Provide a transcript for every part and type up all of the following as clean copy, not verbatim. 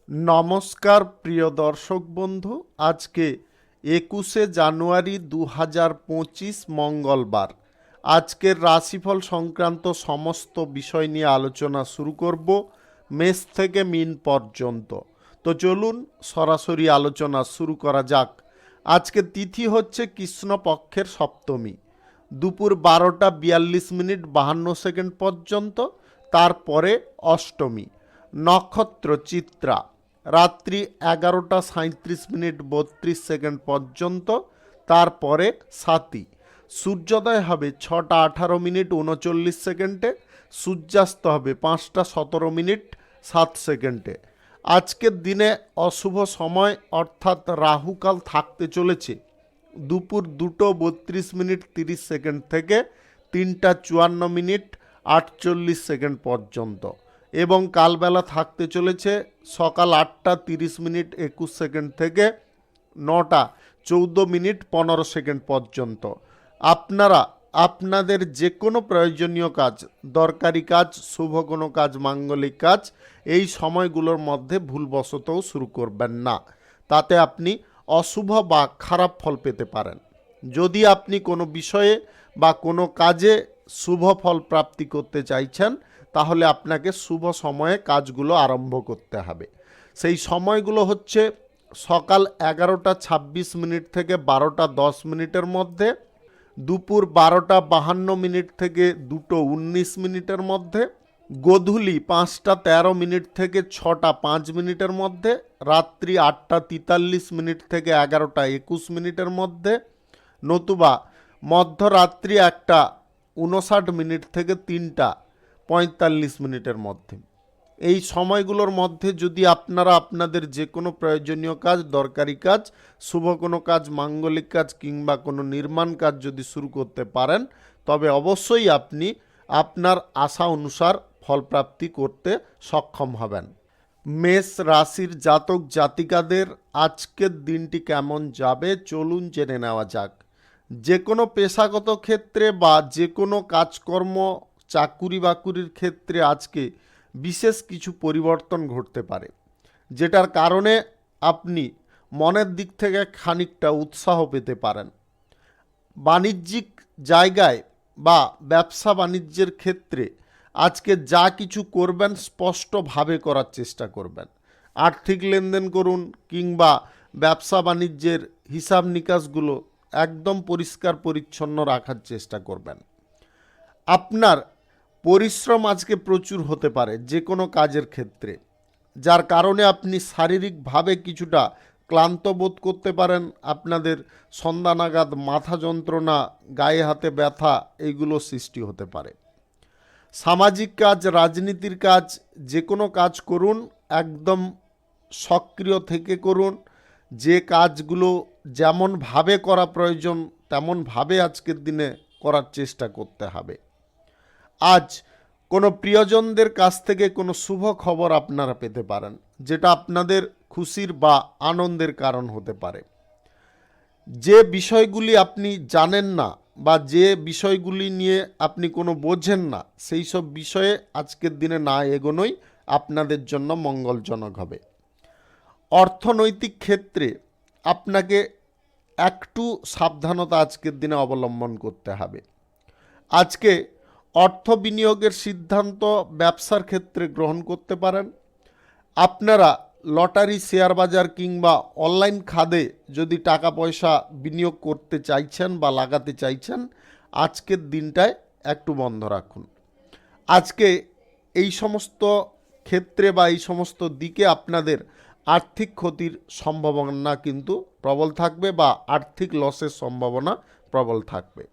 নমস্কার প্রিয় দর্শক বন্ধু, আজকে 21শে জানুয়ারি 2025 মঙ্গলবার। আজকের রাশিফল সংক্রান্ত সমস্ত বিষয় নিয়ে আলোচনা শুরু করব মেষ থেকে মিন পর্যন্ত। তো চলুন সরাসরি আলোচনা শুরু করা যাক। আজকে তিথি হচ্ছে কৃষ্ণপক্ষের সপ্তমী, দুপুর 12:42 পর্যন্ত। তারপরে অষ্টমী, নক্ষত্র চিত্রা, রাত্রি 11:37 পর্যন্ত। তারপরে সাতি, সূর্যোদয় হবে 6:18 সূর্যাস্ত হবে 5:17 আজকের দিনে অশুভ সময় অর্থাৎ রাহুকাল থাকতে চলেছে দুপুর 2:32 থেকে 3:54 পর্যন্ত, এবং কালবেলা থাকতে চলেছে সকাল 8:30 থেকে 9:14 পর্যন্ত। আপনারা আপনাদের যে কোনো প্রয়োজনীয় কাজ, দরকারি কাজ, শুভ কোনো কাজ, মাঙ্গলিক কাজ এই সময়গুলোর মধ্যে ভুলবশতও শুরু করবেন না, তাতে আপনি অশুভ বা খারাপ ফল পেতে পারেন। যদি আপনি কোনো বিষয়ে বা কোনো কাজে শুভ ফল প্রাপ্তি করতে চাইছেন, তাহলে আপনাকে শুভ সময়ে কাজগুলো আরম্ভ করতে হবে। সেই সময়গুলো হচ্ছে সকাল 11:26 থেকে 12:10 মধ্যে, দুপুর 12:52 থেকে 2:19 মধ্যে, গোধূলি 5:13 থেকে 6:05 মধ্যে, রাত্রি 8:43 থেকে 11:21 মধ্যে, নতুবা মধ্যরাত্রি 1:59 থেকে 3:45 মধ্যে। এই সময়গুলোর মধ্যে যদি আপনারা আপনাদের যে কোনো প্রয়োজনীয় কাজ, দরকারি কাজ, শুভ কোনো কাজ, মাঙ্গলিক কাজ কিংবা কোনো নির্মাণ কাজ যদি শুরু করতে পারেন, তবে অবশ্যই আপনি আপনার আশা অনুসার ফলপ্রাপ্তি করতে সক্ষম হবেন। মেষ রাশির জাতক জাতিকাদের আজকের দিনটি কেমন যাবে চলুন জেনে নেওয়া যাক। যে কোনো পেশাগত ক্ষেত্রে বা যে কোনো কাজকর্ম, চাকুরি বাকুরির ক্ষেত্রে আজকে বিশেষ কিছু পরিবর্তন ঘটতে পারে, যেটার কারণে আপনি মনের দিক থেকে খানিকটা উৎসাহ পেতে পারেন। বাণিজ্যিক জায়গায় বা ব্যবসা বাণিজ্যের ক্ষেত্রে আজকে যা কিছু করবেন স্পষ্টভাবে করার চেষ্টা করবেন। আর্থিক লেনদেন করুন কিংবা ব্যবসা বাণিজ্যের হিসাব নিকাশগুলো একদম পরিষ্কার পরিচ্ছন্ন রাখার চেষ্টা করবেন। আপনার পরিশ্রম আজকে প্রচুর হতে পারে যে কোনো কাজের ক্ষেত্রে, যার কারণে আপনি শারীরিকভাবে কিছুটা ক্লান্ত বোধ করতে পারেন। আপনাদের সন্ধ্যা নাগাদ মাথা যন্ত্রণা, গায়ে হাতে ব্যথা এইগুলো সৃষ্টি হতে পারে। সামাজিক কাজ, রাজনীতির কাজ, যে কোনো কাজ করুন একদম সক্রিয় থেকে করুন। যে কাজগুলো যেমনভাবে করা প্রয়োজন তেমনভাবে আজকের দিনে করার চেষ্টা করতে হবে। আজ কোনো প্রিয়জনদের কাছ থেকে কোনো শুভ খবর আপনারা পেতে পারেন, যেটা আপনাদের খুশির বা আনন্দের কারণ হতে পারে। যে বিষয়গুলি আপনি জানেন না বা যে বিষয়গুলি নিয়ে আপনি কোনো বোঝেন না, সেই সব বিষয়ে আজকের দিনে না এগোনোই আপনাদের জন্য মঙ্গলজনক হবে। অর্থনৈতিক ক্ষেত্রে আপনাকে একটু সাবধানতা আজকের দিনে অবলম্বন করতে হবে। আজকে অর্থ বিনিয়োগের সিদ্ধান্ত ব্যবসার ক্ষেত্রে গ্রহণ করতে পারেন। আপনারা লটারি, শেয়ার বাজার কিংবা অনলাইন খাতে যদি টাকা পয়সা বিনিয়োগ করতে চাইছেন বা লাগাতে চাইছেন, আজকের দিনটায় একটু বন্ধ রাখুন। আজকে এই সমস্ত ক্ষেত্রে বা এই সমস্ত দিকে আপনাদের আর্থিক ক্ষতির সম্ভাবনা কিন্তু প্রবল থাকবে বা আর্থিক লসের সম্ভাবনা প্রবল থাকবে।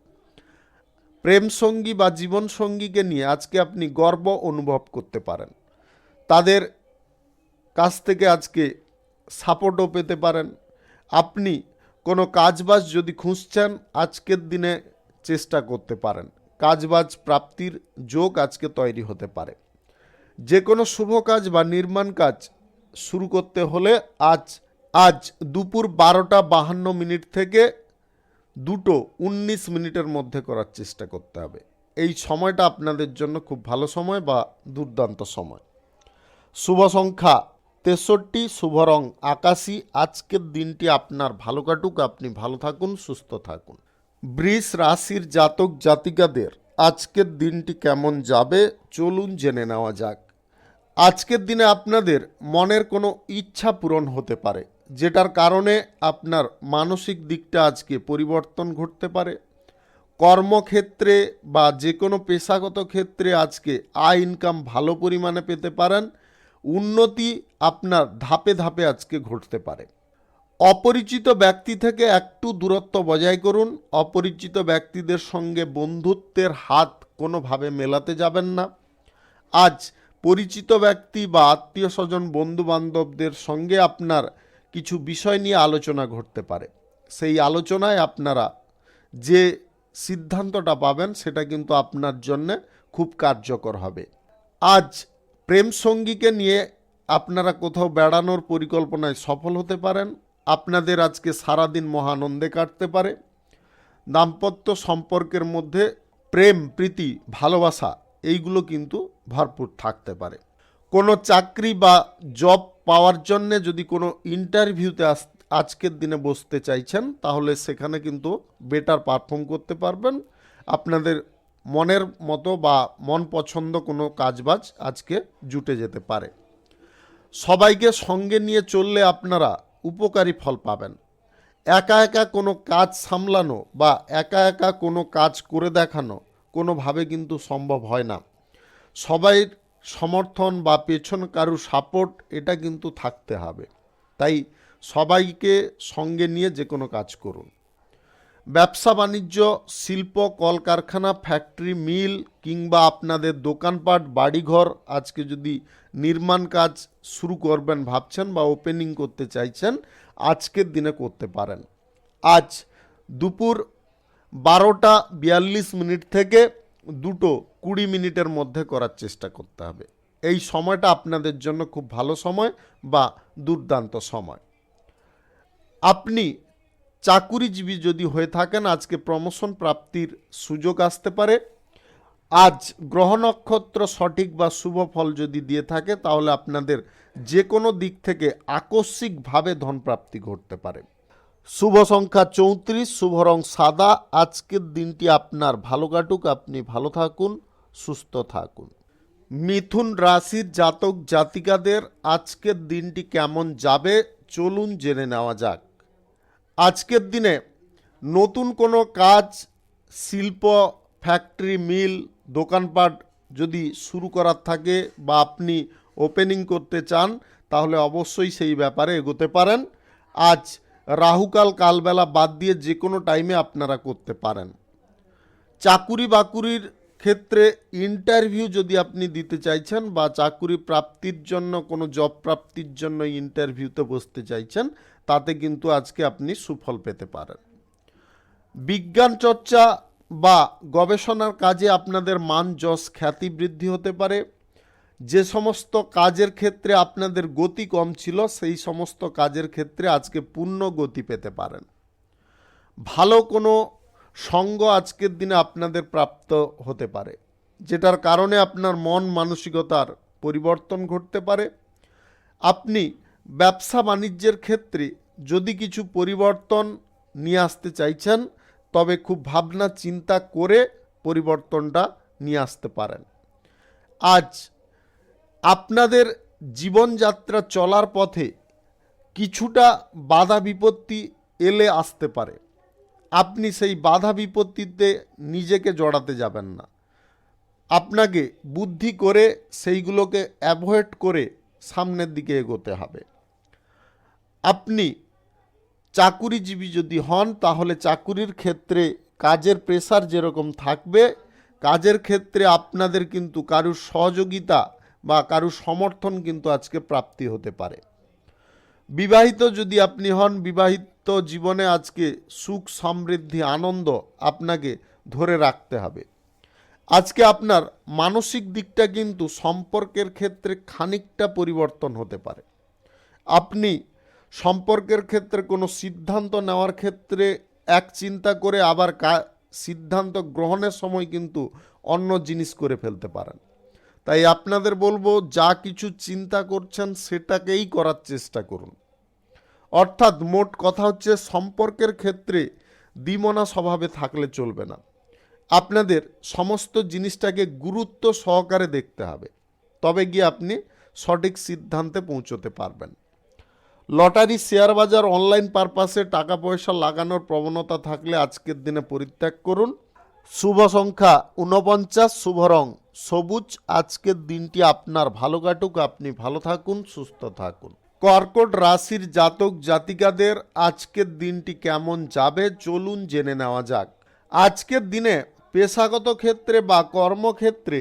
প্রেম সঙ্গী বা জীবনসঙ্গীকে নিয়ে আজকে আপনি গর্ব অনুভব করতে পারেন। তাদের কাছ থেকে আজকে সাপোর্টও পেতে পারেন। আপনি কোনো কাজবাজ যদি খুঁজছেন, আজকের দিনে চেষ্টা করতে পারেন। কাজবাজ প্রাপ্তির যোগ আজকে তৈরি হতে পারে। যে কোনো শুভ কাজ বা নির্মাণ কাজ শুরু করতে হলে আজ দুপুর 12:52 থেকে 2:19 মধ্যে করার চেষ্টা করতে হবে। এই সময়টা আপনাদের জন্য খুব ভালো সময় বা দুর্দান্ত সময়। শুভ সংখ্যা 63, শুভ রং আকাশী। আজকের দিনটি আপনার ভালো কাটুক, আপনি ভালো থাকুন, সুস্থ থাকুন। বৃষ রাশির জাতক জাতিকাদের আজকের দিনটি কেমন যাবে চলুন জেনে নেওয়া যাক। আজকের দিনে আপনাদের মনের কোনো ইচ্ছা পূরণ হতে পারে, যেটার কারণে আপনার মানসিক দিকটা আজকে পরিবর্তন ঘটতে পারে। কর্মক্ষেত্রে বা যে কোনো পেশাগত ক্ষেত্রে আজকে আয় ইনকাম ভালো পরিমাণে পেতে পারেন। উন্নতি আপনার ধাপে ধাপে আজকে ঘটতে পারে। অপরিচিত ব্যক্তি থেকে একটু দূরত্ব বজায় করুন। অপরিচিত ব্যক্তিদের সঙ্গে বন্ধুত্বের হাত কোনোভাবে মেলাতে যাবেন না। আজ পরিচিত ব্যক্তি বা আত্মীয় স্বজন বন্ধু বান্ধবদের সঙ্গে আপনার কিছু বিষয় নিয়ে আলোচনা ঘটতে পারে। সেই আলোচনায় আপনারা যে সিদ্ধান্তটা পাবেন সেটা কিন্তু আপনার জন্যে খুব কার্যকর হবে। আজ প্রেম সঙ্গীকে নিয়ে আপনারা কোথাও বেড়ানোর পরিকল্পনায় সফল হতে পারেন। আপনাদের আজকে সারাদিন মহানন্দে কাটতে পারে। দাম্পত্য সম্পর্কের মধ্যে প্রেম প্রীতি ভালোবাসা এইগুলো কিন্তু ভরপুর থাকতে পারে। কোনো চাকরি বা জব পাওয়ার জন্যে যদি কোনো ইন্টারভিউতে আজকের দিনে বসতে চাইছেন তাহলে সেখানে কিন্তু বেটার পারফর্ম করতে পারবেন। আপনাদের মনের মতো বা মন পছন্দ কোনো কাজবাজ আজকে জুটে যেতে পারে। সবাইকে সঙ্গে নিয়ে চললে আপনারা উপকারী ফল পাবেন। একা একা কোনো কাজ সামলানো বা একা একা কোনো কাজ করে দেখানো কোনোভাবে কিন্তু সম্ভব হয় না। সবাইয়ের সমর্থন বা পেছন কারু সাপোর্ট এটা কিন্তু থাকতে হবে। তাই সবাইকে সঙ্গে নিয়ে যে কোনো কাজ করুন। ব্যবসা বাণিজ্য শিল্প কলকারখানা ফ্যাক্টরি মিল কিংবা আপনাদের দোকানপাট বাড়িঘর আজকে যদি নির্মাণ কাজ শুরু করবেন ভাবছেন বা ওপেনিং করতে চাইছেন আজকের দিনে করতে পারেন। আজ দুপুর 12:42 থেকে 2:20 মধ্যে করার চেষ্টা করতে হবে। এই সময়টা আপনাদের জন্য খুব ভালো সময় বা দুর্দান্ত সময়। আপনি চাকুরিজীবী যদি হয়ে থাকেন আজকে প্রমোশন প্রাপ্তির সুযোগ আসতে পারে। আজ গ্রহ নক্ষত্র সঠিক বা শুভ ফল যদি দিয়ে থাকে তাহলে আপনাদের যে কোনো দিক থেকে আকস্মিকভাবে ধনপ্রাপ্তি ঘটতে পারে। শুভ সংখ্যা 34, শুভ রং সাদা। আজকের দিনটি আপনার ভালো কাটুক, আপনি ভালো থাকুন, সুস্থ থাকুন। মিথুন রাশির জাতক জাতিকাদের আজকের দিনটি কেমন যাবে চলুন জেনে নেওয়া যাক। আজকের দিনে নতুন কোনো কাজ শিল্প ফ্যাক্টরি মিল দোকানপাট যদি শুরু করার থাকে বা আপনি ওপেনিং করতে চান তাহলে অবশ্যই সেই ব্যাপারে এগোতে পারেন। আজ রাহুকাল কালবেলা বাদ দিয়ে যে কোনো টাইমে আপনারা করতে পারেন। চাকুরি বাকুরির ক্ষেত্রে ইন্টারভিউ যদি আপনি দিতে চাইছেন বা চাকুরি প্রাপ্তির জন্য কোনো জব প্রাপ্তির জন্য ইন্টারভিউতে বসতে চাইছেন তাতে কিন্তু আজকে আপনি সুফল পেতে পারেন। বিজ্ঞান চর্চা বা গবেষণার কাজে আপনাদের মান যশ খ্যাতি বৃদ্ধি হতে পারে। যে সমস্ত কাজের ক্ষেত্রে আপনাদের গতি কম ছিল সেই সমস্ত কাজের ক্ষেত্রে আজকে পূর্ণ গতি পেতে পারেন। ভালো কোনো সঙ্গ আজকের দিনে আপনাদের প্রাপ্ত হতে পারে, যেটার কারণে আপনার মন মানসিকতার পরিবর্তন ঘটতে পারে। আপনি ব্যবসা বাণিজ্যের ক্ষেত্রে যদি কিছু পরিবর্তন নিয়ে আসতে চাইছেন তবে খুব ভাবনা চিন্তা করে পরিবর্তনটা নিয়ে আসতে পারেন। আজ আপনাদের জীবনযাত্রা চলার পথে কিছুটা বাধা বিপত্তি এলে আসতে পারে। আপনি সেই বাধা বিপত্তিতে নিজেকে জড়াতে যাবেন না। আপনাকে বুদ্ধি করে সেইগুলোকে অ্যাভয়েড করে সামনের দিকে এগোতে হবে। আপনি চাকুরিজীবী যদি হন তাহলে চাকুরির ক্ষেত্রে কাজের প্রেসার যেরকম থাকবে কাজের ক্ষেত্রে আপনাদের কিন্তু কারুর সহযোগিতা বা কারুর সমর্থন কিন্তু আজকে প্রাপ্তি হতে পারে। বিবাহিত যদি আপনি হন বিবাহিত জীবনে আজকে সুখ সমৃদ্ধি আনন্দ আপনাকে ধরে রাখতে হবে। আজকে আপনার মানসিক দিকটা কিন্তু সম্পর্কের ক্ষেত্রে খানিকটা পরিবর্তন হতে পারে। আপনি সম্পর্কের ক্ষেত্রে কোনো সিদ্ধান্ত নেওয়ার ক্ষেত্রে এক চিন্তা করে আবার সিদ্ধান্ত গ্রহণের সময় কিন্তু অন্য জিনিস করে ফেলতে পারেন। তাই আপনাদের বলবো, যা কিছু চিন্তা করছেন সেটাকেই করার চেষ্টা করুন। অর্থাৎ মোট কথা হচ্ছে, সম্পর্কের ক্ষেত্রে দ্বিমনা স্বভাবে থাকলে চলবে না। আপনাদের সমস্ত জিনিসটাকে গুরুত্ব সহকারে দেখতে হবে, তবে গিয়ে আপনি সঠিক সিদ্ধান্তে পৌঁছতে পারবেন। লটারি, শেয়ার বাজার, অনলাইন পারপাসে টাকা পয়সা লাগানোর প্রবণতা থাকলে আজকের দিনে পরিত্যাগ করুন। শুভ সংখ্যা 49, শুভ রং সবুজ। আজকের দিনটি আপনার ভালো কাটুক, আপনি ভালো থাকুন, সুস্থ থাকুন। কর্কট রাশির জাতক জাতিকাদের আজকের দিনটি কেমন যাবে চলুন জেনে নেওয়া যাক। আজকের দিনে পেশাগত ক্ষেত্রে বা কর্মক্ষেত্রে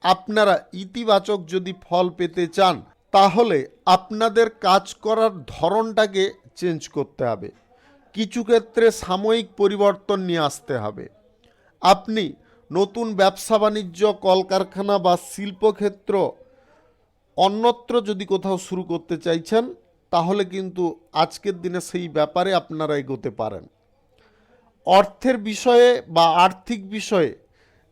আপনারা ইতিবাচক যদি ফল পেতে চান, তাহলে আপনাদের কাজ করার ধরনটাকে চেঞ্জ করতে হবে। কিছু ক্ষেত্রে সাময়িক পরিবর্তন নিয়ে আসতে হবে। আপনি নতুন ব্যবসা বাণিজ্য, কলকারখানা বা শিল্পক্ষেত্র অন্যত্র যদি কোথাও শুরু করতে চাইছেন, তাহলে কিন্তু আজকের দিনে সেই ব্যাপারে আপনারা এগোতে পারেন। অর্থের বিষয়ে বা আর্থিক বিষয়ে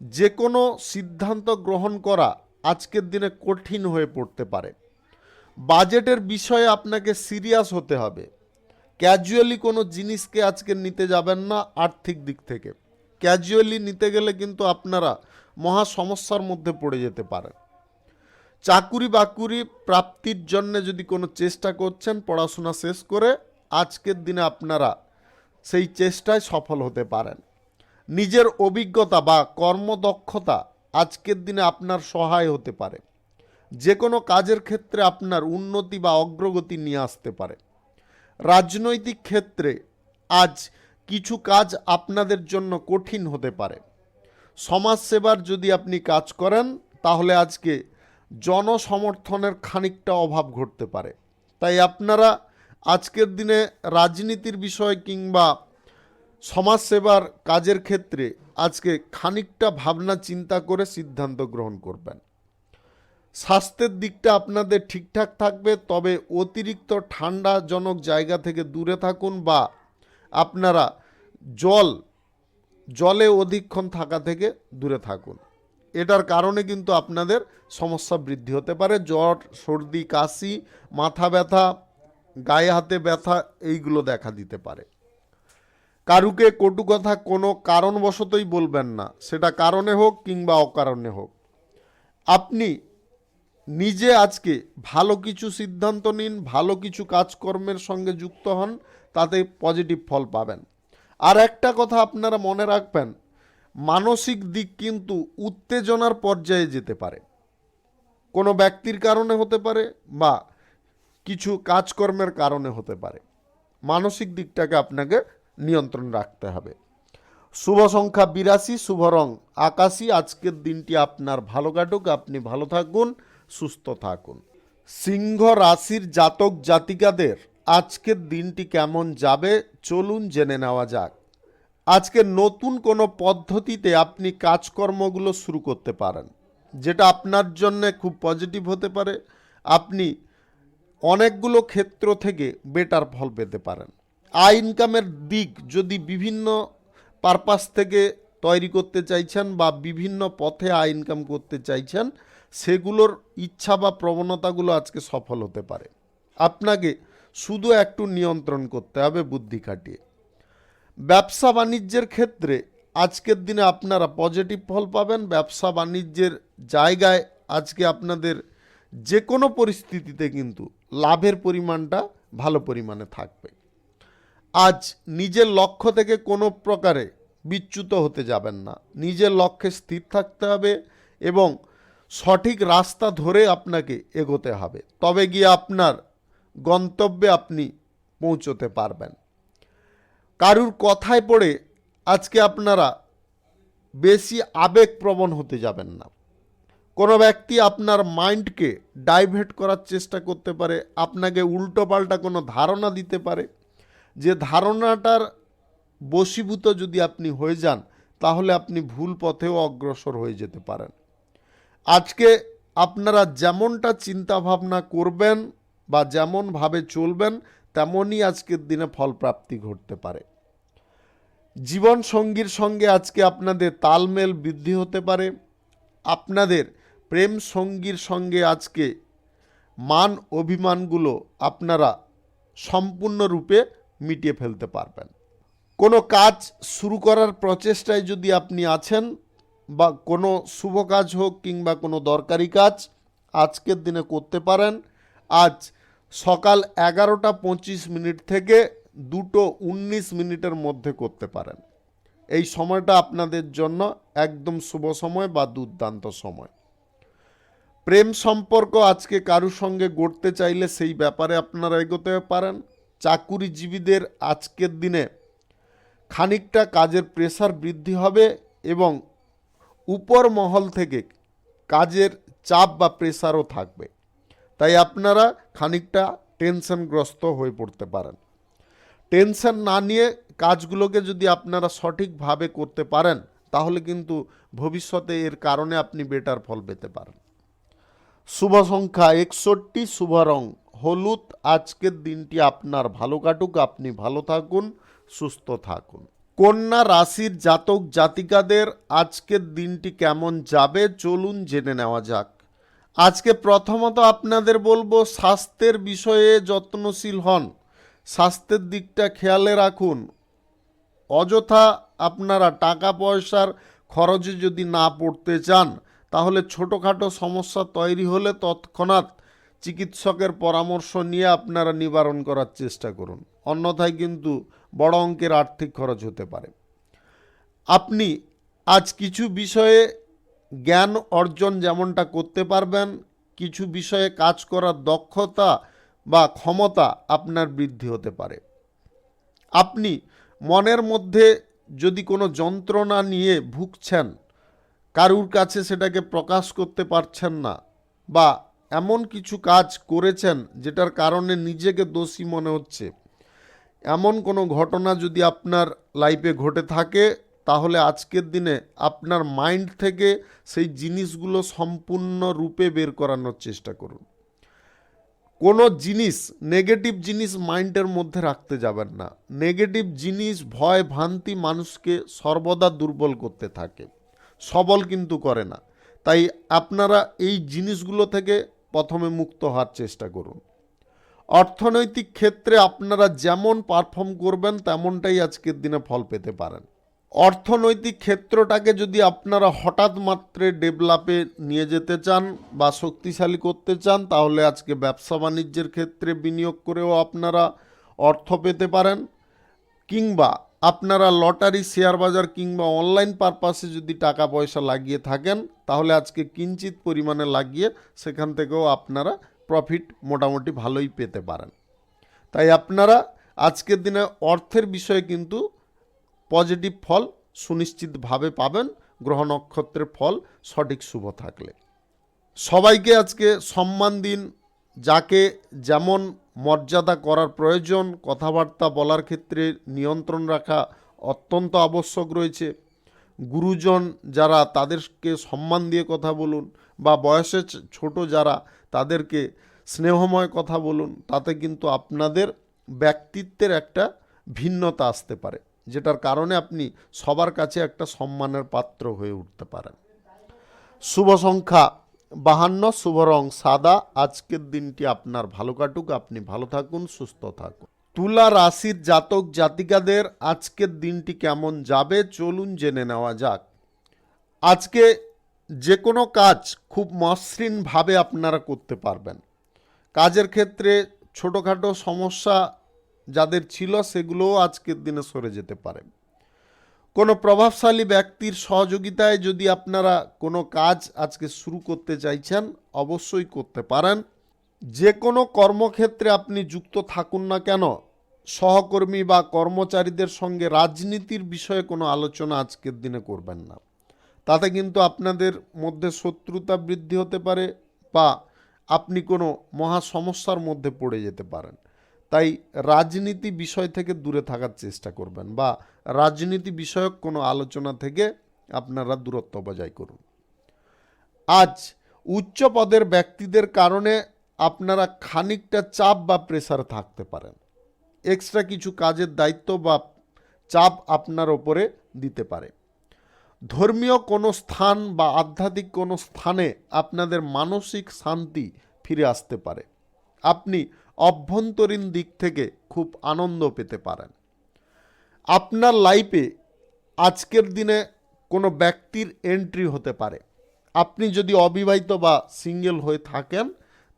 যে কোনো সিদ্ধান্ত গ্রহণ করা আজকের দিনে কঠিন হয়ে পড়তে পারে। বাজেটের বিষয়ে আপনাকে সিরিয়াস হতে হবে। ক্যাজুয়ালি কোনো জিনিসকে আজকে নিতে যাবেন না। আর্থিক দিক থেকে ক্যাজুয়ালি নিতে গেলে কিন্তু আপনারা মহা সমস্যার মধ্যে পড়ে যেতে পারেন। চাকুরি বাকুরি প্রাপ্তির জন্য যদি কোনো চেষ্টা করছেন, পড়াশোনা শেষ করে আজকের দিনে আপনারা সেই চেষ্টায় সফল হতে পারেন। নিজের অভিজ্ঞতা বা কর্মদক্ষতা আজকের দিনে আপনার সহায় হতে পারে। যে কোনো কাজের ক্ষেত্রে আপনার উন্নতি বা অগ্রগতি নিয়ে আসতে পারে। রাজনৈতিক ক্ষেত্রে আজ কিছু কাজ আপনাদের জন্য কঠিন হতে পারে। সমাজসেবার যদি আপনি কাজ করেন, তাহলে আজকে জনসমর্থনের খানিকটা অভাব ঘটতে পারে। তাই আপনারা আজকের দিনে রাজনীতির বিষয় কিংবা সমাজসেবার কাজের ক্ষেত্রে আজকে খানিকটা ভাবনা চিন্তা করে সিদ্ধান্ত গ্রহণ করবেন। স্বাস্থ্যের দিকটা আপনাদের ঠিকঠাক থাকবে, তবে অতিরিক্ত ঠান্ডাজনক জায়গা থেকে দূরে থাকুন বা আপনারা জলে অধিকক্ষণ থাকা থেকে দূরে থাকুন। এটার কারণে কিন্তু আপনাদের সমস্যা বৃদ্ধি হতে পারে। জ্বর, সর্দি, কাশি, মাথা ব্যথা, গায়ে হাতে ব্যথা এইগুলো দেখা দিতে পারে। কারুকে কটু কথা কোনো কারণবশতই বলবেন না, সেটা কারণে হোক কিংবা অকারণে হোক। আপনি নিজে আজকে ভালো কিছু সিদ্ধান্ত নিন, ভালো কিছু কাজকর্মের সঙ্গে যুক্ত হন, তাতে পজিটিভ ফল পাবেন। আর একটা কথা আপনারা মনে রাখবেন, মানসিক দিক কিন্তু উত্তেজনার পর্যায়ে যেতে পারে। কোনো ব্যক্তির কারণে হতে পারে বা কিছু কাজকর্মের কারণে হতে পারে। মানসিক দিকটাকে আপনাকে নিয়ন্ত্রণ রাখতে হবে। শুভ সংখ্যা 82, শুভ রং আকাশী। আজকের দিনটি আপনার ভালো কাটুক, আপনি ভালো থাকুন, সুস্থ থাকুন। সিংহ রাশির জাতক জাতিকাদের আজকের দিনটি কেমন যাবে চলুন জেনে নেওয়া যাক। আজকে নতুন কোনো পদ্ধতিতে আপনি কাজকর্মগুলো শুরু করতে পারেন, যেটা আপনার জন্য খুব পজিটিভ হতে পারে। আপনি অনেকগুলো ক্ষেত্র থেকে বেটার ফল পেতে পারেন। আয় ইনকামের দিক যদি বিভিন্ন পারপাস থেকে তৈরি করতে চাইছেন বা বিভিন্ন পথে আয় ইনকাম করতে চাইছেন, সেগুলোর ইচ্ছা বা প্রবণতাগুলো আজকে সফল হতে পারে। আপনাকে শুধু একটু নিয়ন্ত্রণ করতে হবে বুদ্ধি খাটিয়ে। ব্যবসা বাণিজ্যের ক্ষেত্রে আজকের দিনে আপনারা পজিটিভ ফল পাবেন। ব্যবসা বাণিজ্যের জায়গায় আজকে আপনাদের যে কোনো পরিস্থিতিতে কিন্তু লাভের পরিমাণটা ভালো পরিমাণে থাকবে। আজ নিজের লক্ষ্য থেকে কোনো প্রকারে বিচ্যুত হতে যাবেন না। নিজের লক্ষ্যে স্থির থাকতে হবে এবং সঠিক রাস্তা ধরে আপনাকে এগোতে হবে, তবে গিয়ে আপনার গন্তব্যে আপনি পৌঁছতে পারবেন। কারুর কথায় পড়ে আজকে আপনারা বেশি আবেগপ্রবণ হতে যাবেন না। কোনো ব্যক্তি আপনার মাইন্ডকে ডাইভার্ট করার চেষ্টা করতে পারে, আপনাকে উল্টোপাল্টা কোনো ধারণা দিতে পারে। যে ধারণাটার বশীভূত যদি আপনি হয়ে যান, তাহলে আপনি ভুল পথেও অগ্রসর হয়ে যেতে পারেন। আজকে আপনারা যেমনটা চিন্তা ভাবনা করবেন বা যেমনভাবে চলবেন, তেমনই আজকের দিনে ফলপ্রাপ্তি ঘটতে পারে। জীবন সঙ্গীর সঙ্গে আজকে আপনাদের তালমেল বৃদ্ধি হতে পারে। আপনাদের প্রেম সঙ্গীর সঙ্গে আজকে মান অভিমানগুলো আপনারা সম্পূর্ণরূপে মিটিয়ে ফেলতে পারবেন। কোনো কাজ শুরু করার প্রচেষ্টায় যদি আপনি আছেন, বা কোনো শুভ কাজ হোক কিংবা কোনো দরকারি কাজ আজকের দিনে করতে পারেন। আজ সকাল 11:25 থেকে 2:19 মধ্যে করতে পারেন। এই সময়টা আপনাদের জন্য একদম শুভ সময় বা দুর্দান্ত সময়। প্রেম সম্পর্ক আজকে কারুর সঙ্গে গড়তে চাইলে সেই ব্যাপারে আপনারা এগোতে পারেন। চাকুরিজীবীদের আজকের দিনে খানিকটা কাজের প্রেসার বৃদ্ধি হবে এবং উপর মহল থেকে কাজের চাপ বা প্রেসারও থাকবে, তাই আপনারা খানিকটা টেনশনগ্রস্ত হয়ে পড়তে পারেন। টেনশন না নিয়ে কাজগুলোকে যদি আপনারা সঠিকভাবে করতে পারেন তাহলে কিন্তু ভবিষ্যতে এর কারণে আপনি বেটার ফল পেতে পারেন। শুভ সংখ্যা 61, শুভ রং হলুদ। আজকের দিনটি আপনার ভালো কাটুক, আপনি ভালো থাকুন, সুস্থ থাকুন। কন্যা রাশির জাতক জাতিকাদের আজকের দিনটি কেমন যাবে চলুন জেনে নেওয়া যাক। আজকে প্রথমত আপনাদের বলবো স্বাস্থ্যের বিষয়ে যত্নশীল হন, স্বাস্থ্যের দিকটা খেয়ালে রাখুন। অযথা আপনারা টাকা পয়সার খরচে যদি না পড়তে চান তাহলে ছোটোখাটো সমস্যা তৈরি হলে তৎক্ষণাৎ চিকিৎসকের পরামর্শ নিয়ে আপনারা নিবারণ করার চেষ্টা করুন, অন্যথায় কিন্তু বড় অঙ্কের আর্থিক খরচ হতে পারে। আপনি আজ কিছু বিষয়ে জ্ঞান অর্জন যেমনটা করতে পারবেন, কিছু বিষয়ে কাজ করার দক্ষতা বা ক্ষমতা আপনার বৃদ্ধি হতে পারে। আপনি মনের মধ্যে যদি কোনো যন্ত্রণা নিয়ে ভুগছেন, কারুর কাছে সেটাকে প্রকাশ করতে পারছেন না, বা এমন কিছু কাজ করেছেন যেটার কারণে নিজেকে দোষী মনে হচ্ছে, এমন কোনো ঘটনা যদি আপনার লাইফে ঘটে থাকে তাহলে আজকের দিনে আপনার মাইন্ড থেকে সেই জিনিসগুলো সম্পূর্ণরূপে বের করানোর চেষ্টা করুন। কোনো জিনিস, নেগেটিভ জিনিস মাইন্ডের মধ্যে রাখতে যাবেন না। নেগেটিভ জিনিস, ভয় ভ্রান্তি মানুষকে সর্বদা দুর্বল করতে থাকে, সবল কিন্তু করে না। তাই আপনারা এই জিনিসগুলো থেকে প্রথমে মুক্ত হওয়ার চেষ্টা করুন। অর্থনৈতিক ক্ষেত্রে আপনারা যেমন পারফর্ম করবেন তেমনটাই আজকের দিনে ফল পেতে পারেন। অর্থনৈতিক ক্ষেত্রটাকে যদি আপনারা হঠাৎ মাত্রে ডেভেলপে নিয়ে যেতে চান বা শক্তিশালী করতে চান তাহলে আজকে ব্যবসা বাণিজ্যের ক্ষেত্রে বিনিয়োগ করেও আপনারা অর্থ পেতে পারেন, কিংবা আপনারা লটারি, শেয়ার বাজার কিংবা অনলাইন পারপাসে যদি টাকা পয়সা লাগিয়ে থাকেন তাহলে আজকে কিঞ্চিত পরিমাণে লাগিয়ে সেখান থেকেও আপনারা প্রফিট মোটামুটি ভালোই পেতে পারেন। তাই আপনারা আজকের দিনে অর্থের বিষয়ে কিন্তু পজিটিভ ফল সুনিশ্চিতভাবে পাবেন, গ্রহ নক্ষত্রের ফল সঠিক শুভ থাকলে। সবাইকে আজকে সম্মান দিন, যাকে যেমন মর্যাদা করার প্রয়োজন। কথাবার্তা বলার ক্ষেত্রে নিয়ন্ত্রণ রাখা অত্যন্ত আবশ্যক রয়েছে। গুরুজন যারা তাদেরকে সম্মান দিয়ে কথা বলুন, বা বয়সে ছোট যারা তাদেরকে স্নেহময় কথা বলুন, তাতে কিন্তু আপনাদের ব্যক্তিত্বের একটা ভিন্নতা আসতে পারে, যেটার কারণে আপনি সবার কাছে একটা সম্মানের পাত্র হয়ে উঠতে পারেন। শুভ সংখ্যা 52, শুভ রং সাদা। আজকের দিনটি আপনার ভালো কাটুক, আপনি ভালো থাকুন, সুস্থ থাকুন। তুলা রাশির জাতক জাতিকাদের আজকের দিনটি কেমন যাবে চলুন জেনে নেওয়া যাক। আজকে যে কোনো কাজ খুব মসৃণভাবে আপনারা করতে পারবেন। কাজের ক্ষেত্রে ছোটোখাটো সমস্যা যাদের ছিল সেগুলোও আজকের দিনে সরে যেতে পারে। কোনো প্রভাবশালী ব্যক্তির সহযোগিতায় যদি আপনারা কোনো কাজ আজকে শুরু করতে চাইছেন অবশ্যই করতে পারেন। যে কোনো কর্মক্ষেত্রে আপনি যুক্ত থাকুন না কেন, সহকর্মী বা কর্মচারীদের সঙ্গে রাজনীতির বিষয়ে কোনো আলোচনা আজকের দিনে করবেন না। তাতে কিন্তু আপনাদের মধ্যে শত্রুতা বৃদ্ধি হতে পারে বা আপনি কোনো মহা সমস্যার মধ্যে পড়ে যেতে পারেন। তাই রাজনীতি বিষয় থেকে দূরে থাকার চেষ্টা করবেন, বা রাজনীতি বিষয়ক কোনো আলোচনা থেকে আপনারা দূরত্ব বজায় করুন। আজ উচ্চ পদের ব্যক্তিদের কারণে আপনারা খানিকটা চাপ বা প্রেসার থাকতে পারেন। এক্সট্রা কিছু কাজের দায়িত্ব বা চাপ আপনার ওপরে দিতে পারে। ধর্মীয় কোনো স্থান বা আধ্যাত্মিক কোনো স্থানে আপনাদের মানসিক শান্তি ফিরে আসতে পারে। আপনি অভ্যন্তরীণ দিক থেকে খুব আনন্দ পেতে পারেন। আপনার লাইফে আজকের দিনে কোনো ব্যক্তির এন্ট্রি হতে পারে। আপনি যদি অবিবাহিত বা সিঙ্গেল হয়ে থাকেন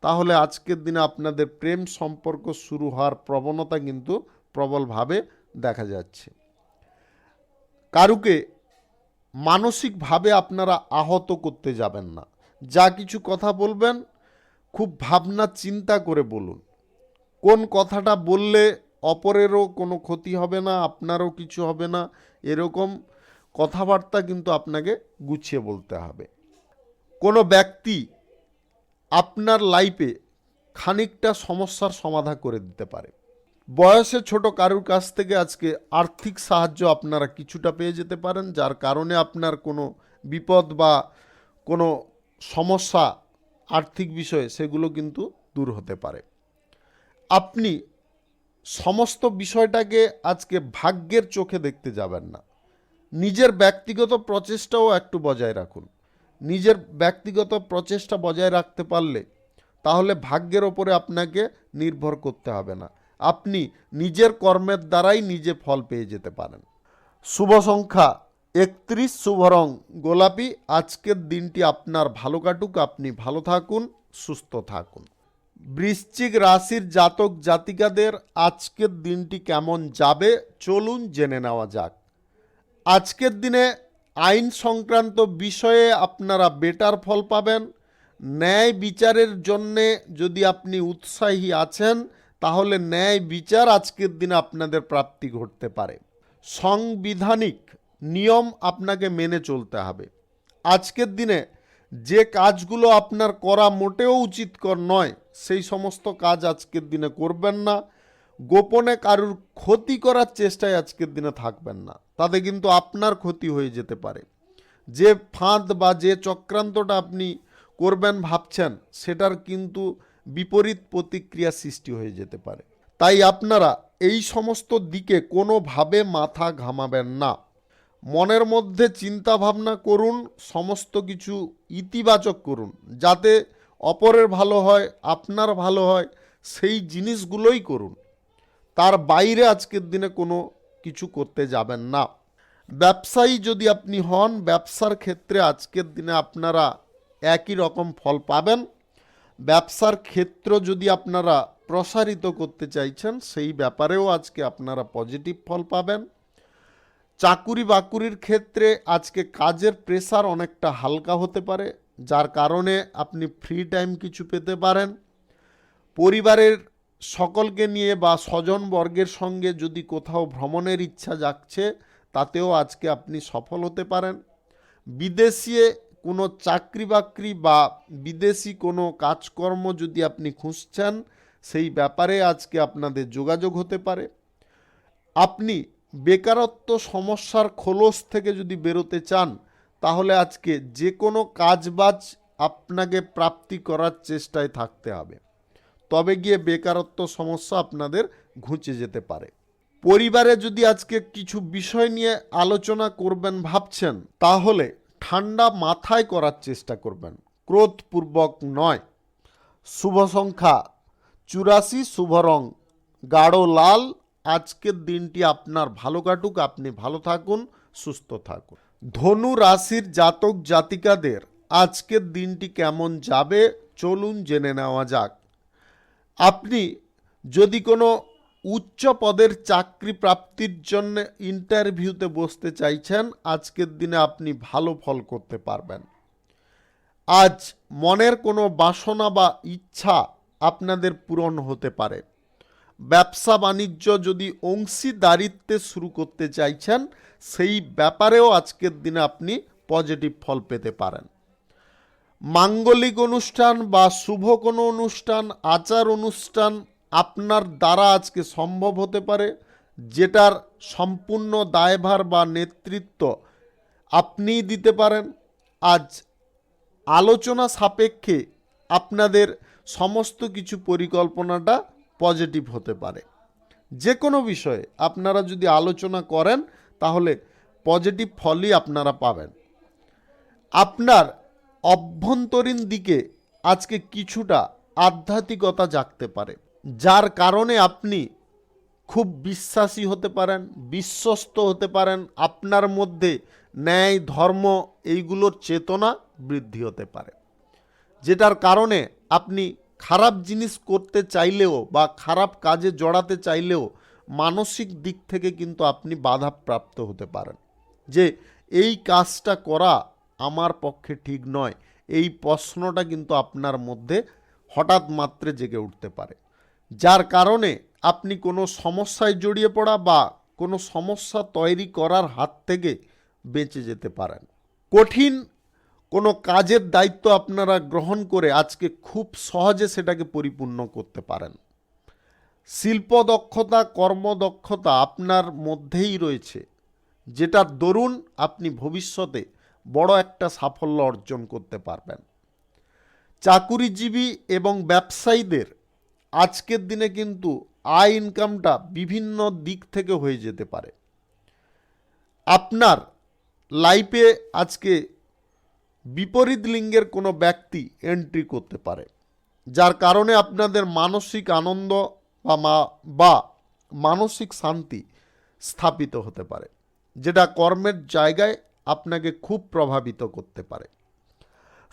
তাহলে আজকের দিনে আপনাদের প্রেম সম্পর্ক শুরু হওয়ার প্রবণতা কিন্তু প্রবলভাবে দেখা যাচ্ছে। কারুকে মানসিকভাবে আপনারা আহত করতে যাবেন না। যা কিছু কথা বলবেন খুব ভাবনা চিন্তা করে বলুন। কোন কথাটা বললে অপরেরও কোনো ক্ষতি হবে না, আপনারও কিছু হবে না, এরকম কথাবার্তা কিন্তু আপনাকে গুছিয়ে বলতে হবে। কোনো ব্যক্তি আপনার লাইফে খানিকটা সমস্যার সমাধান করে দিতে পারে। বয়সে ছোট কারুর কাছ থেকে আজকে আর্থিক সাহায্য আপনারা কিছুটা পেয়ে যেতে পারেন, যার কারণে আপনার কোনো বিপদ বা কোনো সমস্যা আর্থিক বিষয়ে সেগুলো কিন্তু দূর হতে পারে। আপনি সমস্ত বিষয়টাকে আজকে ভাগ্যের চোখে দেখতে যাবেন না। নিজের ব্যক্তিগত প্রচেষ্টাও একটু বজায় রাখুন। নিজের ব্যক্তিগত প্রচেষ্টা বজায় রাখতে পারলে তাহলে ভাগ্যের ওপরে আপনাকে নির্ভর করতে হবে না। আপনি নিজের কর্মের দ্বারাই নিজে ফল পেয়ে যেতে পারেন। শুভ সংখ্যা 31, শুভ রং গোলাপি। আজকের দিনটি আপনার ভালো কাটুক, আপনি ভালো থাকুন, সুস্থ থাকুন। বৃশ্চিক রাশির জাতক জাতিকাদের আজকের দিনটি কেমন যাবে চলুন জেনে নেওয়া যাক। আজকের দিনে আইন সংক্রান্ত বিষয়ে আপনারা বেটার ফল পাবেন। ন্যায় বিচারের জন্যে যদি আপনি উৎসাহী আছেন তাহলে ন্যায় বিচার আজকের দিনে আপনাদের প্রাপ্তি ঘটতে পারে। সাংবিধানিক নিয়ম আপনাকে মেনে চলতে হবে। আজকের দিনে যে কাজগুলো আপনার করা মোটেও উচিতকর নয় সেই সমস্ত কাজ আজকের দিনে করবেন না। গোপনে কারুর ক্ষতি করার চেষ্টায় আজকের দিনে থাকবেন না, তাতে কিন্তু আপনার ক্ষতি হয়ে যেতে পারে। যে ফাঁদ বা যে চক্রান্তটা আপনি করবেন ভাবছেন সেটার কিন্তু বিপরীত প্রতিক্রিয়া সৃষ্টি হয়ে যেতে পারে। তাই আপনারা এই সমস্ত দিকে কোনোভাবে মাথা ঘামাবেন না। মনের মধ্যে চিন্তা ভাবনা করুন, সমস্ত কিছু ইতিবাচক করুন, যাতে অপরের ভালো হয়, আপনার ভালো হয়, সেই জিনিসগুলোই করুন। তার বাইরে আজকের দিনে কোনো কিছু করতে যাবেন না। ব্যবসায়ী যদি আপনি হন, ব্যবসার ক্ষেত্রে আজকের দিনে আপনারা একই রকম ফল পাবেন। ব্যবসার ক্ষেত্র যদি আপনারা প্রসারিত করতে চাইছেন সেই ব্যাপারেও আজকে আপনারা পজিটিভ ফল পাবেন। চাকুরি বাকুরির ক্ষেত্রে আজকে কাজের প্রেসার অনেকটা হালকা হতে পারে, যার কারণে আপনি ফ্রি টাইম কিছু পেতে পারেন। পরিবারের সকলকে নিয়ে বা স্বজনবর্গের সঙ্গে যদি কোথাও ভ্রমণের ইচ্ছা জাগছে তাতেও আজকে আপনি সফল হতে পারেন। বিদেশে কোনো চাকরি বাকরি বা বিদেশি কোনো কাজকর্ম যদি আপনি খুঁজছেন সেই ব্যাপারে আজকে আপনাদের যোগাযোগ হতে পারে। আপনি বেকারত্ব সমস্যার খোলস থেকে যদি বেরোতে চান তাহলে আজকে যে কোনো কাজবাজ আপনাকে প্রাপ্তি করার চেষ্টায় থাকতে হবে, তবে গিয়ে বেকারত্ব সমস্যা আপনাদের ঘুচে যেতে পারে। পরিবারে যদি আজকে কিছু বিষয় নিয়ে আলোচনা করবেন ভাবছেন তাহলে ঠান্ডা মাথায় করার চেষ্টা করবেন, ক্রোধপূর্বক নয়। শুভ সংখ্যা 84, শুভ রং গাঢ় লাল। আজকের দিনটি আপনার ভালো কাটুক, আপনি ভালো থাকুন, সুস্থ থাকুন। ধনু রাশির জাতক জাতিকাদের আজকের দিনটি কেমন যাবে চলুন জেনে নেওয়া যাক। আপনি যদি কোনো উচ্চ পদের চাকরি প্রাপ্তির জন্য ইন্টারভিউতে বসতে চাইছেন আজকের দিনে আপনি ভালো ফল করতে পারবেন। আজ মনের কোনো বাসনা বা ইচ্ছা আপনাদের পূরণ হতে পারে। ব্যবসা বাণিজ্য যদি অংশীদারিত্বে শুরু করতে চাইছেন সেই ব্যাপারেও আজকের দিনে আপনি পজিটিভ ফল পেতে পারেন। মাঙ্গলিক অনুষ্ঠান বা শুভ কোনো অনুষ্ঠান, আচার অনুষ্ঠান আপনার দ্বারা আজকে সম্ভব হতে পারে, যেটার সম্পূর্ণ দায়ভার বা নেতৃত্ব আপনিই দিতে পারেন। আজ আলোচনা সাপেক্ষে আপনাদের সমস্ত কিছু পরিকল্পনাটা পজিটিভ হতে পারে। যে কোনো বিষয়ে আপনারা যদি আলোচনা করেন তাহলে পজিটিভ ফলই আপনারা পাবেন। আপনার অভ্যন্তরীণ দিকে আজকে কিছুটা আধ্যাত্মিকতা জাগতে পারে, যার কারণে আপনি খুব বিশ্বাসী হতে পারেন, বিশ্বস্ত হতে পারেন। আপনার মধ্যে ন্যায়, ধর্ম এইগুলোর চেতনা বৃদ্ধি হতে পারে, যেটার কারণে আপনি খারাপ জিনিস করতে চাইলেও বা খারাপ কাজে জড়াতে চাইলেও মানসিক দিক থেকে কিন্তু আপনি বাধাপ্রাপ্ত হতে পারেন, যে এই কাজটা করা আমার পক্ষে ঠিক নয়। এই প্রশ্নটা কিন্তু আপনার মধ্যে হঠাৎ মাত্রে জেগে উঠতে পারে, যার কারণে আপনি কোনো সমস্যায় জড়িয়ে পড়া বা কোনো সমস্যা তৈরি করার হাত থেকে বেঁচে যেতে পারেন। কঠিন কোনো কাজের দায়িত্ব আপনারা গ্রহণ করে আজকে খুব সহজে সেটাকে পরিপূর্ণ করতে পারেন। শিল্প দক্ষতা, কর্মদক্ষতা আপনার মধ্যেই রয়েছে, যেটার দরুন আপনি ভবিষ্যতে বড় একটা সাফল্য অর্জন করতে পারবেন। চাকুরিজীবী এবং ব্যবসায়ীদের আজকের দিনে কিন্তু আয় ইনকামটা বিভিন্ন দিক থেকে হয়ে যেতে পারে। আপনার লাইফে আজকে বিপরীত লিঙ্গের কোনো ব্যক্তি এন্ট্রি করতে পারে, যার কারণে আপনাদের মানসিক আনন্দ বা মানসিক শান্তি স্থাপিত হতে পারে, যেটা কর্মের জায়গায় আপনাকে খুব প্রভাবিত করতে পারে।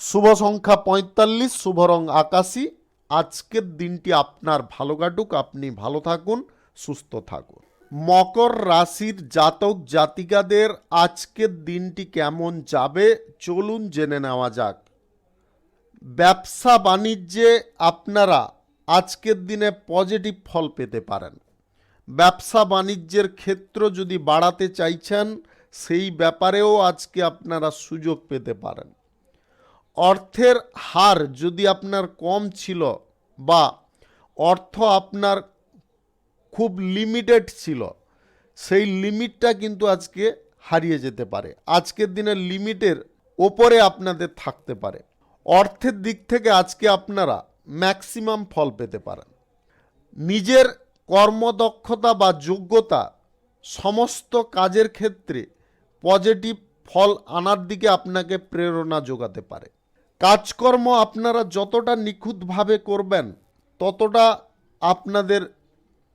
শুভ সংখ্যা ৪৫, শুভ রং আকাশী। আজকের দিনটি আপনার ভালো কাটুক, আপনি ভালো থাকুন, সুস্থ থাকুন। মকর রাশির জাতক জাতিকাদের আজকের দিনটি কেমন যাবে চলুন জেনে নেওয়া যাক। ব্যবসা বাণিজ্যে আপনারা আজকের দিনে পজিটিভ ফল পেতে পারেন। ব্যবসা বাণিজ্যের ক্ষেত্র যদি বাড়াতে চাইছেন, সেই ব্যাপারেও আজকে আপনারা সুযোগ পেতে পারেন। অর্থের হার যদি আপনার কম ছিল বা অর্থ আপনার খুব লিমিটেড ছিল, সেই লিমিটটা কিন্তু আজকে হারিয়ে যেতে পারে। আজকের দিনে লিমিটের ওপরে আপনাদের থাকতে পারে। অর্থের দিক থেকে আজকে আপনারা ম্যাক্সিমাম ফল পেতে পারেন। নিজের কর্মদক্ষতা বা যোগ্যতা সমস্ত কাজের ক্ষেত্রে পজিটিভ ফল আনার দিকে আপনাকে প্রেরণা যোগাতে পারে। কাজকর্ম আপনারা যতটা নিখুঁতভাবে করবেন, ততটা আপনাদের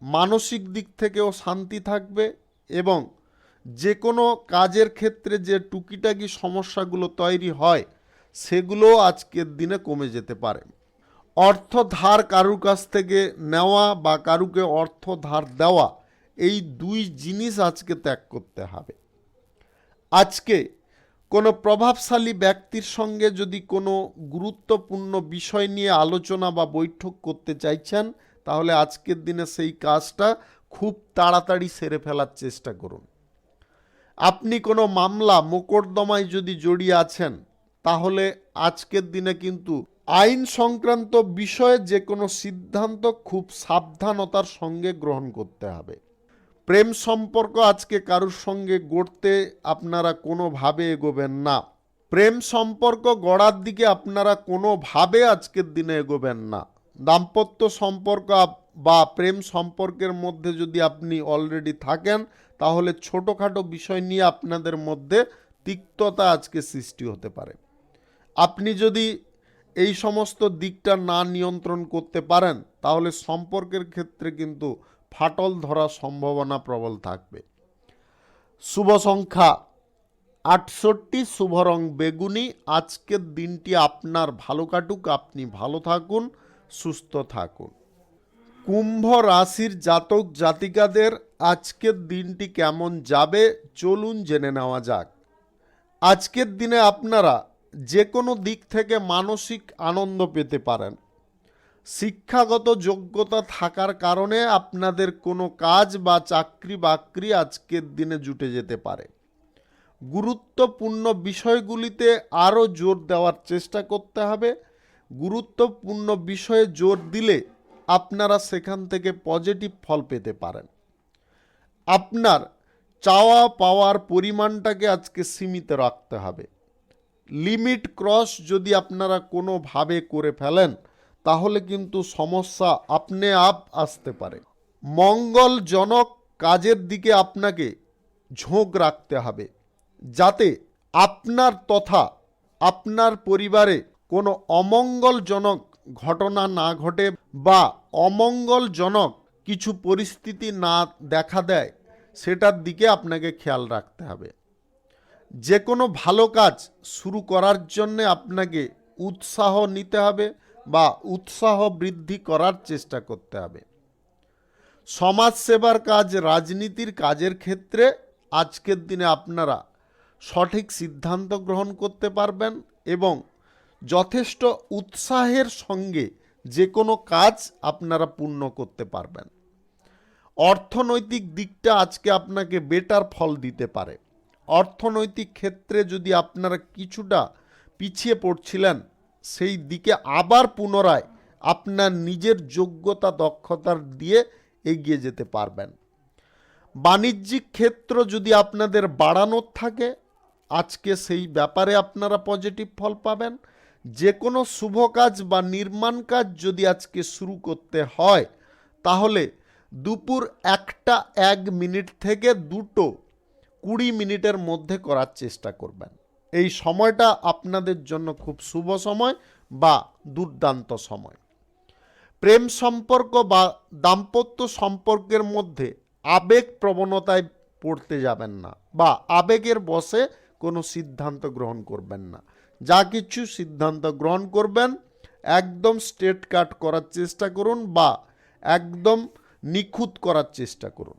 মানসিক দিক থেকেও শান্তি থাকবে এবং যে কোনো কাজের ক্ষেত্রে যে টুকিটাকি সমস্যাগুলো তৈরি হয়, সেগুলো আজকের দিনে কমে যেতে পারে। অর্থ ধার কারুর কাছ থেকে নেওয়া বা কারুকে অর্থ ধার দেওয়া, এই দুই জিনিস আজকে ত্যাগ করতে হবে। আজকে কোনো প্রভাবশালী ব্যক্তির সঙ্গে যদি কোনো গুরুত্বপূর্ণ বিষয় নিয়ে আলোচনা বা বৈঠক করতে চাইছেন, তাহলে আজকের দিনে সেই কাজটা খুব তাড়াতাড়ি সেরে ফেলার চেষ্টা করুন। আপনি কোনো মামলা মোকদ্দমায় যদি জড়িয়ে আছেন, তাহলে আজকের দিনে কিন্তু আইন সংক্রান্ত বিষয়ে যে কোনো সিদ্ধান্ত খুব সাবধানতার সঙ্গে গ্রহণ করতে হবে। প্রেম সম্পর্ক আজকে কারোর সঙ্গে গড়তে আপনারা কোনোভাবে এগোবেন না। প্রেম সম্পর্ক গড়ার দিকে আপনারা কোনোভাবে আজকের দিনে এগোবেন না। দাম্পত্য সম্পর্ক বা প্রেম সম্পর্কের মধ্যে যদি আপনি অলরেডি থাকেন, তাহলে ছোটোখাটো বিষয় নিয়ে আপনাদের মধ্যে তিক্ততা আজকে সৃষ্টি হতে পারে। আপনি যদি এই সমস্ত দিকটা না নিয়ন্ত্রণ করতে পারেন, তাহলে সম্পর্কের ক্ষেত্রে কিন্তু ফাটল ধরার সম্ভাবনা প্রবল থাকবে। শুভ সংখ্যা ৬৮, শুভ রং বেগুনি। আজকের দিনটি আপনার ভালো কাটুক, আপনি ভালো থাকুন, সুস্থ থাকুন। কুম্ভ রাশির জাতক জাতিকাদের আজকের দিনটি কেমন যাবে চলুন জেনে নেওয়া যাক। আজকের দিনে আপনারা যে কোনো দিক থেকে মানসিক আনন্দ পেতে পারেন। শিক্ষাগত যোগ্যতা থাকার কারণে আপনাদের কোনো কাজ বা চাকরি বাকরি আজকের দিনে জুটে যেতে পারে। গুরুত্বপূর্ণ বিষয়গুলিতে আরও জোর দেওয়ার চেষ্টা করতে হবে। গুরুত্বপূর্ণ বিষয়ে জোর দিলে আপনারা সেখান থেকে পজিটিভ ফল পেতে পারেন। আপনার চাওয়া পাওয়ার পরিমাণটাকে আজকে সীমিত রাখতে হবে। লিমিট ক্রস যদি আপনারা কোনোভাবে করে ফেলেন, তাহলে কিন্তু সমস্যা আপনি আপ আসতে পারে। মঙ্গলজনক কাজের দিকে আপনাকে ঝোঁক রাখতে হবে। যাতে আপনার তথা আপনার পরিবারে কোনো অমঙ্গলজনক ঘটনা না ঘটে বা অমঙ্গলজনক কিছু পরিস্থিতি না দেখা দেয়, সেটার দিকে আপনাকে খেয়াল রাখতে হবে। যে কোনো ভালো কাজ শুরু করার জন্য আপনাকে উৎসাহ নিতে হবে বা উৎসাহ বৃদ্ধি করার চেষ্টা করতে হবে। সমাজসেবার কাজ, রাজনীতির কাজের ক্ষেত্রে আজকের দিনে আপনারা সঠিক সিদ্ধান্ত গ্রহণ করতে পারবেন এবং যথেষ্ট উৎসাহের সঙ্গে যে কোনো কাজ আপনারা পূর্ণ করতে পারবেন। অর্থনৈতিক দিকটা আজকে আপনাকে বেটার ফল দিতে পারে। অর্থনৈতিক ক্ষেত্রে যদি আপনারা কিছুটা পিছিয়ে পড়ছিলেন, সেই দিকে আবার পুনরায় আপনার নিজের যোগ্যতা দক্ষতার দিয়ে এগিয়ে যেতে পারবেন। বাণিজ্যিক ক্ষেত্র যদি আপনাদের বাড়ানোর থাকে, আজকে সেই ব্যাপারে আপনারা পজিটিভ ফল পাবেন। যে কোনো শুভ কাজ বা নির্মাণ কাজ যদি আজকে শুরু করতে হয়, তাহলে দুপুর 1টা 1 মিনিট থেকে 2টো 20 মিনিটের মধ্যে করার চেষ্টা করবেন। এই সময়টা আপনাদের জন্য খুব শুভ সময় বা দুর্দান্ত সময়। প্রেম সম্পর্ক বা দাম্পত্য সম্পর্কের মধ্যে আবেগ প্রবণতায় পড়তে যাবেন না বা আবেগের বশে কোনো সিদ্ধান্ত গ্রহণ করবেন না। যা কিছু সিদ্ধান্ত গ্রহণ করবেন একদম স্ট্রেট কাট করার চেষ্টা করুন বা একদম নিখুঁত করার চেষ্টা করুন।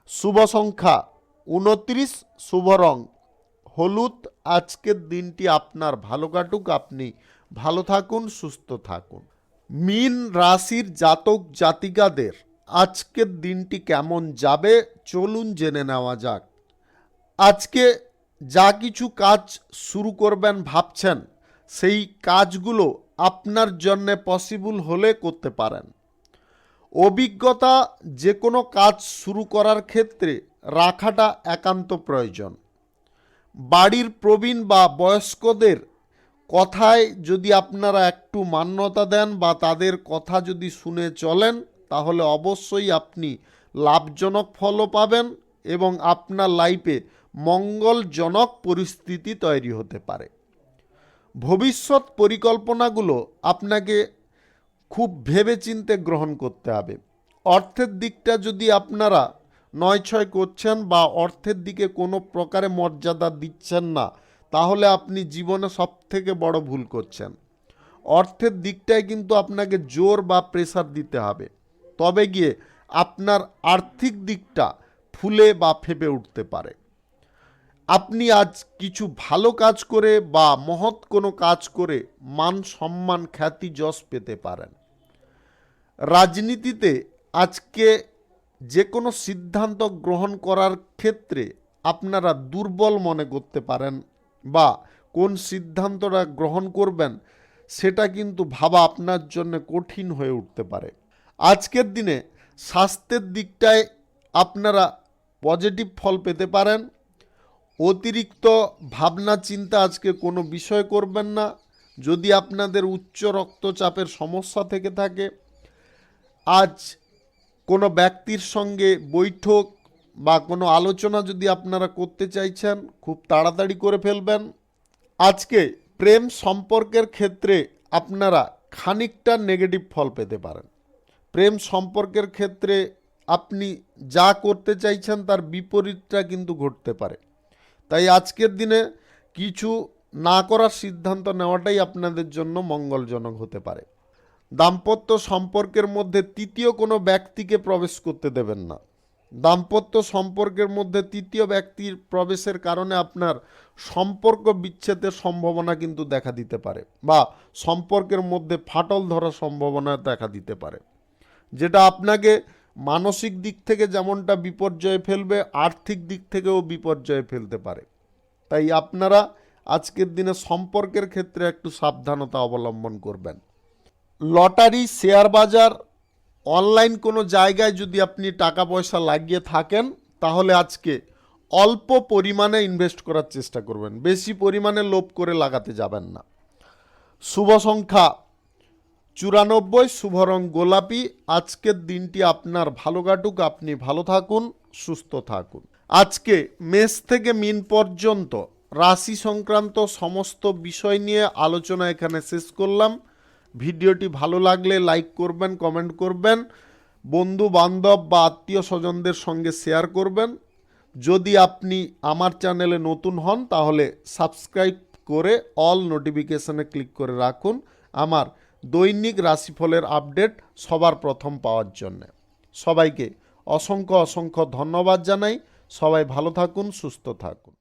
শুভ সংখ্যা 29, শুভ রং হলুদ। আজকের দিনটি আপনার ভালো কাটুক, আপনি ভালো থাকুন, সুস্থ থাকুন। মীন রাশির জাতক জাতিকাদের আজকের দিনটি কেমন যাবে চলুন জেনে নেওয়া যাক। আজকে যা কিছু কাজ শুরু করবেন ভাবছেন, সেই কাজগুলো আপনার জন্য পসিবল হলে করতে পারেন। অভিজ্ঞতা যে কোনো কাজ শুরু করার ক্ষেত্রে রাখাটা একান্ত প্রয়োজন। বাড়ির প্রবীণ বা বয়স্কদের কথায় যদি আপনারা একটু মান্যতা দেন বা তাদের কথা যদি শুনে চলেন, তাহলে অবশ্যই আপনি লাভজনক ফলও পাবেন এবং আপনার লাইফে মঙ্গলজনক পরিস্থিতি তৈরি হতে পারে। ভবিষ্যৎ পরিকল্পনাগুলো আপনাকে খুব ভেবেচিন্তে গ্রহণ করতে হবে। অর্থের দিকটা যদি আপনারা নয়-ছয় করছেন বা অর্থের দিকে কোনো প্রকারে মর্যাদা দিচ্ছেন না, তাহলে আপনি জীবনে সবথেকে বড় ভুল করছেন। অর্থের দিকটায় কিন্তু আপনাকে জোর বা প্রেসার দিতে হবে, তবে গিয়ে আপনার আর্থিক দিকটা ফুলে বা ফেপে উঠতে পারে। আপনি আজ কিছু ভালো কাজ করে বা মহৎ কোনো কাজ করে মান সম্মান খ্যাতি যশ পেতে পারেন। রাজনীতিতে আজকে যে কোনো সিদ্ধান্ত গ্রহণ করার ক্ষেত্রে আপনারা দুর্বল মনে করতে পারেন বা কোন সিদ্ধান্তটা গ্রহণ করবেন সেটা কিন্তু ভাবা আপনার জন্য কঠিন হয়ে উঠতে পারে। আজকের দিনে স্বাস্থ্যের দিকটায় আপনারা পজিটিভ ফল পেতে পারেন। অতিরিক্ত ভাবনা চিন্তা আজকে কোনো বিষয় করবেন না। যদি আপনাদের উচ্চ রক্তচাপের সমস্যা থেকে থাকে, আজ কোনো ব্যক্তির সঙ্গে বৈঠক বা কোনো আলোচনা যদি আপনারা করতে চাইছেন, খুব তাড়াতাড়ি করে ফেলবেন। আজকে প্রেম সম্পর্কের ক্ষেত্রে আপনারা খানিকটা নেগেটিভ ফল পেতে পারেন। প্রেম সম্পর্কের ক্ষেত্রে আপনি যা করতে চাইছেন তার বিপরীতটা কিন্তু ঘটতে পারে। তাই আজকের দিনে কিছু না করার সিদ্ধান্ত নেওয়াটাই আপনাদের জন্য মঙ্গলজনক হতে পারে। দাম্পত্য সম্পর্কের মধ্যে তৃতীয় কোনো ব্যক্তিকে প্রবেশ করতে দেবেন না। দাম্পত্য সম্পর্কের মধ্যে তৃতীয় ব্যক্তির প্রবেশের কারণে আপনার সম্পর্ক বিচ্ছেদের সম্ভাবনা কিন্তু দেখা দিতে পারে বা সম্পর্কের মধ্যে ফাটল ধরার সম্ভাবনা দেখা দিতে পারে, যেটা আপনাকে মানসিক দিক থেকে যেমনটা বিপর্যয়ে ফেলবে, আর্থিক দিক থেকেও বিপর্যয়ে ফেলতে পারে। তাই আপনারা আজকের দিনে সম্পর্কের ক্ষেত্রে একটু সাবধানতা অবলম্বন করবেন। লটারি, শেয়ার বাজার, অনলাইন কোনো জায়গায় যদি আপনি টাকা পয়সা লাগিয়ে থাকেন, তাহলে আজকে অল্প পরিমাণে ইনভেস্ট করার চেষ্টা করবেন, বেশি পরিমাণে লোভ করে লাগাতে যাবেন না। শুভ সংখ্যা 94, শুভ রং গোলাপি। আজকের দিনটি আপনার ভালো কাটুক, আপনি ভালো থাকুন, সুস্থ থাকুন। আজকে মেষ থেকে মিন পর্যন্ত রাশি সংক্রান্ত সমস্ত বিষয় নিয়ে আলোচনা এখানে শেষ করলাম। ভিডিওটি ভালো লাগলে লাইক করবেন, কমেন্ট করবেন, বন্ধু বান্ধব বা আত্মীয় স্বজনদের সঙ্গে শেয়ার করবেন। যদি আপনি আমার চ্যানেলে নতুন হন তাহলে সাবস্ক্রাইব করে অল নোটিফিকেশনে ক্লিক করে রাখুন আমার দৈনিক রাশিফলের আপডেট সবার প্রথম পাওয়ার জন্য। সবাইকে অসংখ্য অসংখ্য ধন্যবাদ জানাই। সবাই ভালো থাকুন, সুস্থ থাকুন।